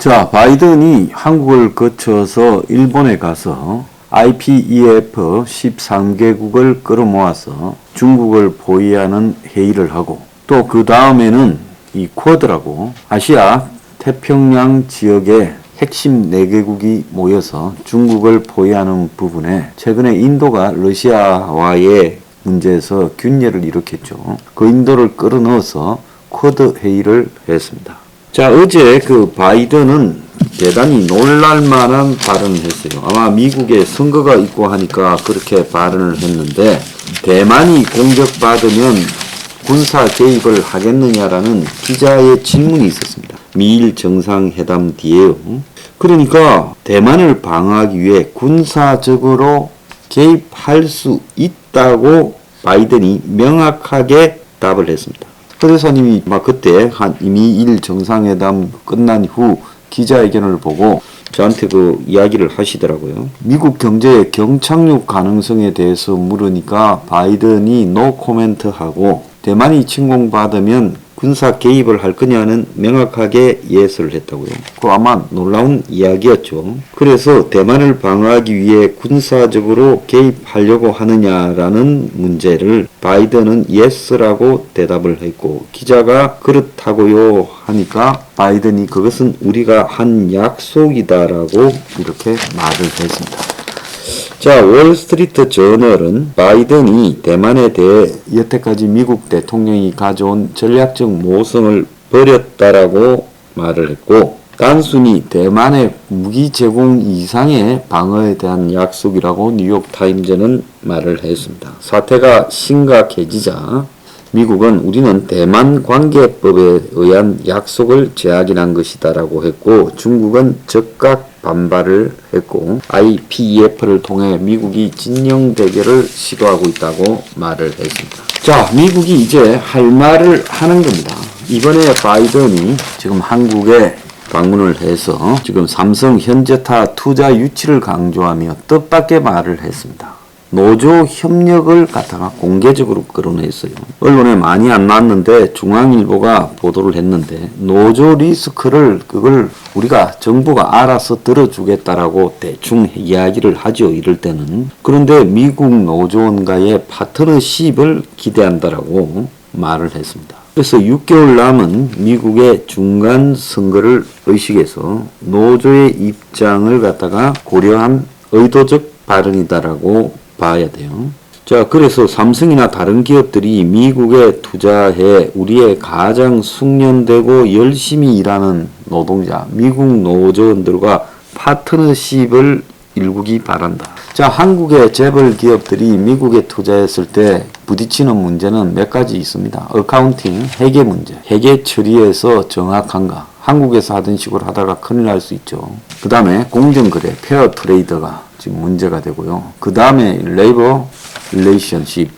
자, 바이든이 한국을 거쳐서 일본에 가서 IPEF 13개국을 끌어모아서 중국을 포위하는 회의를 하고 또 그 다음에는 이 쿼드라고 아시아 태평양 지역의 핵심 4개국이 모여서 중국을 포위하는 부분에 최근에 인도가 러시아와의 문제에서 균열을 일으켰죠. 그 인도를 끌어넣어서 쿼드 회의를 했습니다. 자, 어제 그 바이든은 대단히 놀랄만한 발언을 했어요. 아마 미국에 선거가 있고 하니까 그렇게 발언을 했는데 대만이 공격받으면 군사 개입을 하겠느냐라는 기자의 질문이 있었습니다. 미일 정상회담 뒤에요. 그러니까 대만을 방어하기 위해 군사적으로 개입할 수 있다고 바이든이 명확하게 답을 했습니다. 허대사님이 막 그때 한 미일 정상회담 끝난 후 기자회견을 보고 저한테 그 이야기를 하시더라고요. 미국 경제의 경착륙 가능성에 대해서 물으니까 바이든이 노 코멘트 하고 대만이 침공받으면 군사 개입을 할 거냐는 명확하게 예설을 했다고요. 그거 아마 놀라운 이야기였죠. 그래서 대만을 방어하기 위해 군사적으로 개입하려고 하느냐라는 문제를 바이든은 예스라고 대답을 했고 기자가 그렇다고요 하니까 바이든이 그것은 우리가 한 약속이다라고 이렇게 말을 했습니다. 자, 월스트리트 저널은 바이든이 대만에 대해 여태까지 미국 대통령이 가져온 전략적 모성을 버렸다라고 말을 했고 단순히 대만의 무기 제공 이상의 방어에 대한 약속이라고 뉴욕타임즈는 말을 했습니다. 사태가 심각해지자 미국은 우리는 대만 관계법에 의한 약속을 재확인한 것이다라고 했고 중국은 즉각 반발을 했고 IPEF를 통해 미국이 진영 대결을 시도하고 있다고 말을 했습니다. 자, 미국이 이제 할 말을 하는 겁니다. 이번에 바이든이 지금 한국에 방문을 해서 지금 삼성 현대차 투자 유치를 강조하며 뜻밖의 말을 했습니다. 노조 협력을 갖다가 공개적으로 끌어냈어요. 언론에 많이 안 나왔는데 중앙일보가 보도를 했는데 노조 리스크를 그걸 우리가 정부가 알아서 들어주겠다라고 대충 이야기를 하죠. 이럴 때는. 그런데 미국 노조원과의 파트너십을 기대한다라고 말을 했습니다. 그래서 6개월 남은 미국의 중간 선거를 의식해서 노조의 입장을 갖다가 고려한 의도적 발언이다라고 봐야 돼요. 자, 그래서 삼성이나 다른 기업들이 미국에 투자해 우리의 가장 숙련되고 열심히 일하는 노동자, 미국 노조원들과 파트너십을 일구기 바란다. 자, 한국의 재벌 기업들이 미국에 투자했을 때 부딪히는 문제는 몇 가지 있습니다. 어카운팅, 회계 문제, 회계 처리에서 정확한가. 한국에서 하던 식으로 하다가 큰일 날 수 있죠. 그 다음에 공정거래, 페어 트레이더가 지금 문제가 되고요. 그 다음에 레이버 릴레이션십,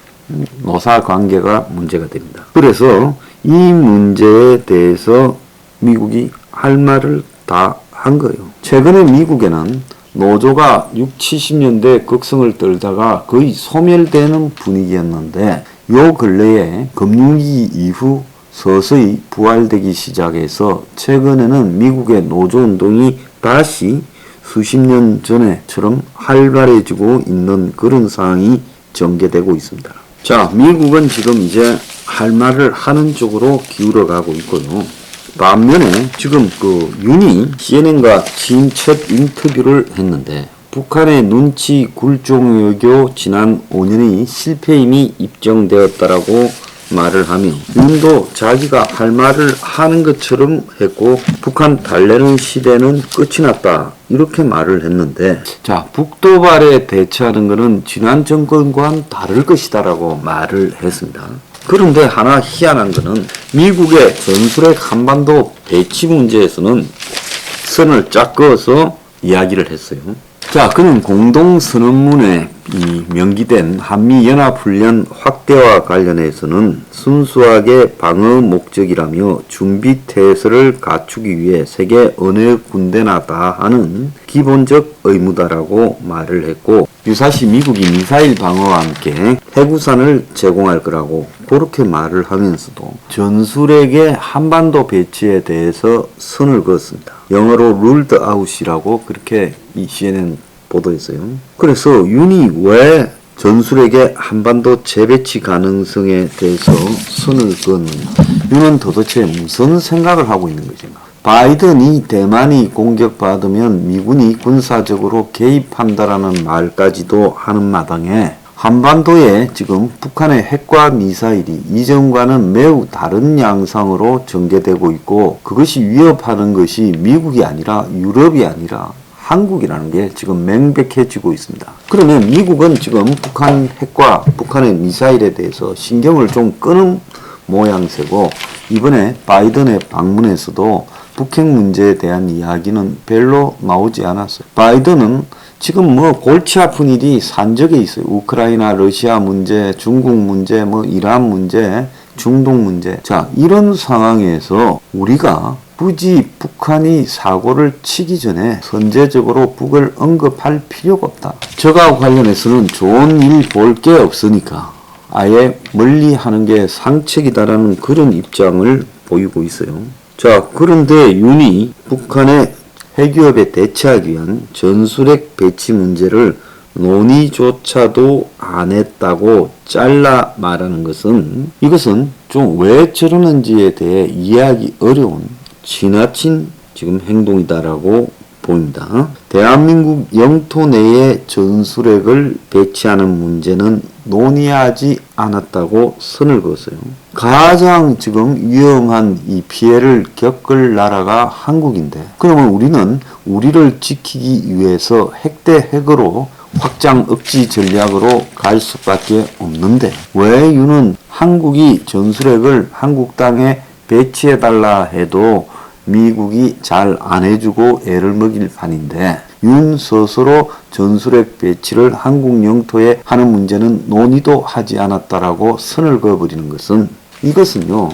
노사 관계가 문제가 됩니다. 그래서 이 문제에 대해서 미국이 할 말을 다 한 거예요. 최근에 미국에는 노조가 60, 70년대 극성을 떨다가 거의 소멸되는 분위기였는데 요 근래에 금융위기 이후 서서히 부활되기 시작해서 최근에는 미국의 노조운동이 다시 수십 년 전에처럼 활발해지고 있는 그런 상황이 전개되고 있습니다. 자, 미국은 지금 이제 할 말을 하는 쪽으로 기울어가고 있고요. 반면에 지금 그 윤이 CNN과 지인 첫 인터뷰를 했는데 북한의 눈치 굴종 외교 지난 5년의 실패임이 입증되었다라고 말을 하며 윤도 자기가 할 말을 하는 것처럼 했고 북한 달래는 시대는 끝이 났다 이렇게 말을 했는데 자, 북도발에 대처하는 것은 지난 정권과는 다를 것이다라고 말을 했습니다. 그런데 하나 희한한 것은 미국의 전술핵 한반도 배치 문제에서는 선을 쫙 그어서 이야기를 했어요. 자, 그는 공동선언문에 이 명기된 한미연합훈련 확대와 관련해서는 순수하게 방어 목적이라며 준비태세를 갖추기 위해 세계 어느 군대나 다 하는 기본적 의무다라고 말을 했고, 유사시 미국이 미사일 방어와 함께 해구산을 제공할 거라고 그렇게 말을 하면서도 전술핵의 한반도 배치에 대해서 선을 그었습니다. 영어로 ruled out이라고 그렇게 이 CNN 보도했어요. 그래서 윤이 왜 전술핵의 한반도 재배치 가능성에 대해서 선을 그었느냐. 윤은 도대체 무슨 생각을 하고 있는 것인가. 바이든이 대만이 공격받으면 미군이 군사적으로 개입한다라는 말까지도 하는 마당에 한반도에 지금 북한의 핵과 미사일이 이전과는 매우 다른 양상으로 전개되고 있고, 그것이 위협하는 것이 미국이 아니라 유럽이 아니라 한국이라는 게 지금 명백해지고 있습니다. 그러면 미국은 지금 북한 핵과 북한의 미사일에 대해서 신경을 좀 끄는 모양새고, 이번에 바이든의 방문에서도 북핵 문제에 대한 이야기는 별로 나오지 않았어요. 바이든은 지금 뭐 골치 아픈 일이 산적에 있어요. 우크라이나, 러시아 문제, 중국 문제, 뭐 이란 문제, 중동 문제. 자, 이런 상황에서 우리가 굳이 북한이 사고를 치기 전에 선제적으로 북을 언급할 필요가 없다. 저가 관련해서는 좋은 일 볼 게 없으니까 아예 멀리 하는 게 상책이다라는 그런 입장을 보이고 있어요. 자, 그런데 윤이 북한의 핵위협에 대처하기 위한 전술핵 배치 문제를 논의조차도 안 했다고 잘라 말하는 것은, 이것은 좀 왜 저러는지에 대해 이해하기 어려운 지나친 지금 행동이다라고 보입니다. 대한민국 영토 내에 전술핵을 배치하는 문제는 논의하지 않았다고 선을 그었어요. 가장 지금 위험한 이 피해를 겪을 나라가 한국인데, 그러면 우리는 우리를 지키기 위해서 핵 대 핵으로 확장 억지 전략으로 갈 수밖에 없는데, 왜 윤은 한국이 전술핵을 한국 땅에 배치해달라 해도 미국이 잘 안 해주고 애를 먹일 판인데, 윤 스스로 전술핵 배치를 한국 영토에 하는 문제는 논의도 하지 않았다라고 선을 그어버리는 것은, 이것은요,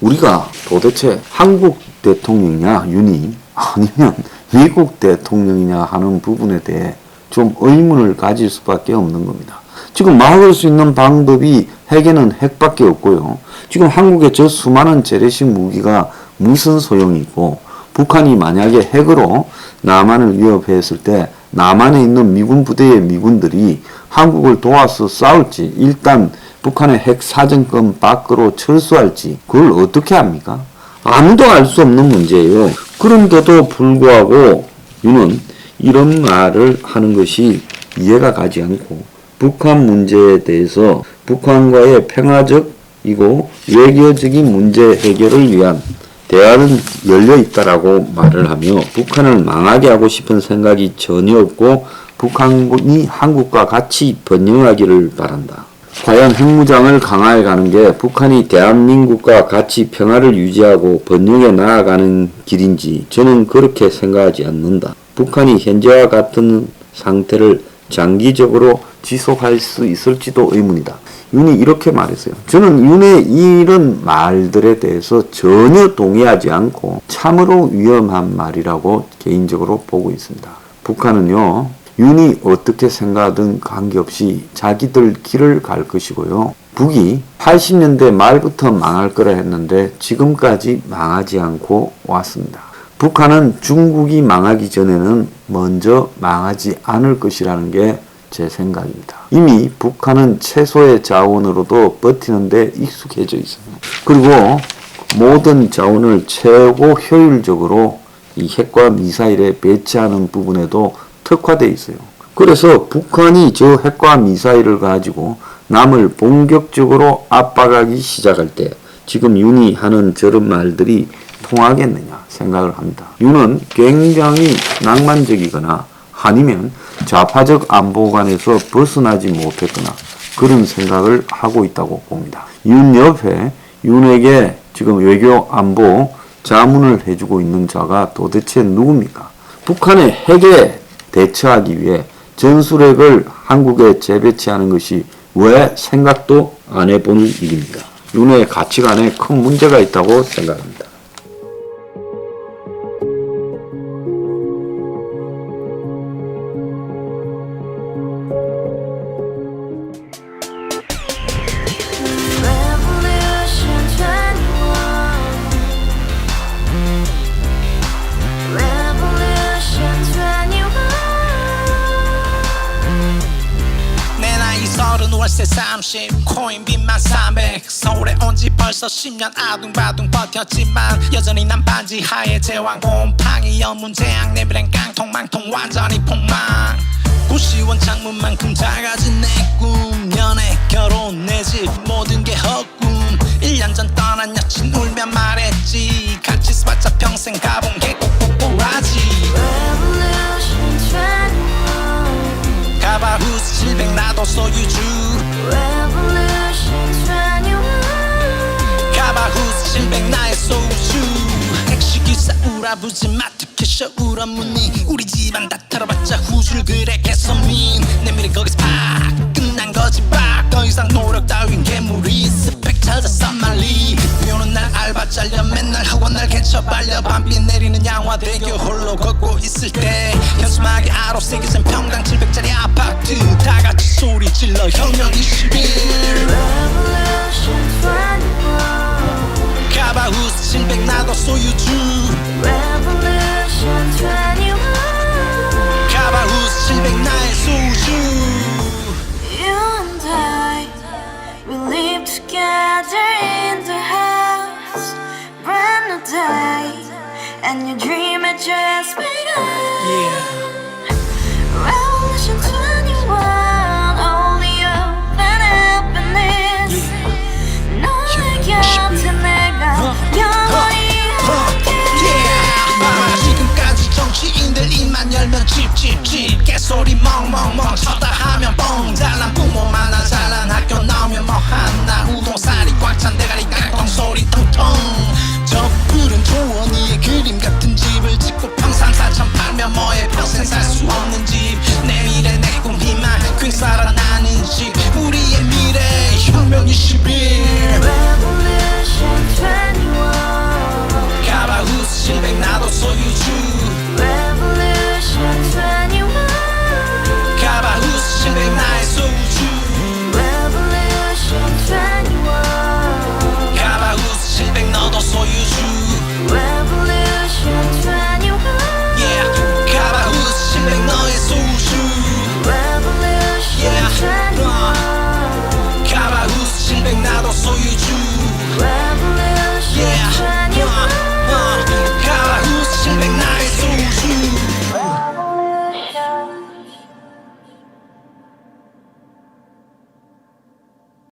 우리가 도대체 한국 대통령이냐 윤이 아니면 미국 대통령이냐 하는 부분에 대해 좀 의문을 가질 수밖에 없는 겁니다. 지금 막을 수 있는 방법이 핵에는 핵밖에 없고요. 지금 한국의 저 수많은 재래식 무기가 무슨 소용이 있고, 북한이 만약에 핵으로 남한을 위협했을 때 남한에 있는 미군 부대의 미군들이 한국을 도와서 싸울지, 일단 북한의 핵 사정권 밖으로 철수할지, 그걸 어떻게 합니까? 아무도 알 수 없는 문제예요. 그런데도 불구하고 윤은 이런 말을 하는 것이 이해가 가지 않고, 북한 문제에 대해서 북한과의 평화적이고 외교적인 문제 해결을 위한 대화는 열려 있다라고 말을 하며, 북한을 망하게 하고 싶은 생각이 전혀 없고 북한이 한국과 같이 번영하기를 바란다. 과연 핵무장을 강화해 가는 게 북한이 대한민국과 같이 평화를 유지하고 번영해 나아가는 길인지 저는 그렇게 생각하지 않는다. 북한이 현재와 같은 상태를 장기적으로 지속할 수 있을지도 의문이다. 윤이 이렇게 말했어요. 저는 윤의 이런 말들에 대해서 전혀 동의하지 않고 참으로 위험한 말이라고 개인적으로 보고 있습니다. 북한은요, 윤이 어떻게 생각하든 관계없이 자기들 길을 갈 것이고요. 북이 80년대 말부터 망할 거라 했는데 지금까지 망하지 않고 왔습니다. 북한은 중국이 망하기 전에는 먼저 망하지 않을 것이라는 게 제 생각입니다. 이미 북한은 최소의 자원으로도 버티는데 익숙해져 있어요. 그리고 모든 자원을 최고 효율적으로 이 핵과 미사일에 배치하는 부분에도 특화되어 있어요. 그래서 북한이 저 핵과 미사일을 가지고 남을 본격적으로 압박하기 시작할 때 지금 윤이 하는 저런 말들이 통하겠느냐 생각을 합니다. 윤은 굉장히 낭만적이거나 아니면 좌파적 안보관에서 벗어나지 못했거나 그런 생각을 하고 있다고 봅니다. 윤 옆에 윤에게 지금 외교 안보 자문을 해주고 있는 자가 도대체 누굽니까? 북한의 핵에 대처하기 위해 전술핵을 한국에 재배치하는 것이 왜 생각도 안 해보는 일입니다. 윤회의 가치관에 큰 문제가 있다고 생각합니다. 월세 30 코인빚만 300 서울에 온 지 벌써 10년 아둥바둥 버텼지만 여전히 난 반지 하에 제왕 곰팡이 연문제약 내비랭 깡통망통 완전히 폭망 고시원 창문만큼 작아진 내 꿈 연애 결혼 내 집 모든 게 헛꿈 1년 전 떠난 여친 울며 말했지 같이 써봤자 평생 가본 게 꼭꼭꼭하지 가바후스 700 나도 소유주 가바후스 700 나의 소유주 택시기사 우라부지 마트 캐셔 울어무니 우리 집안 다 털어봤자 후줄 그래 개선민 내미래 거기서 팍 끝난 거지 팍더 이상 노력 따윈 괴물이 스펙 찾아서 말리 비오는 날 알바 잘려 맨날 학원 날 개쳐 발려 밤비 내리는 양화대교 홀로 걷고 있을 때 현수막에 아로 새겨진 평당 700짜리 아파트 다같이 소리 질러 혁명 21 가바후스 700 나도 소유주 가바후스 700 나의 소유주 You and I, we live together in the house. Brand new day, and your dream had just begun. Revolution 21, only hope and happiness. 너의 곁에 내가 영원히 함께. 지금까지 정치인들 입만 열면 찝찝찝 개소리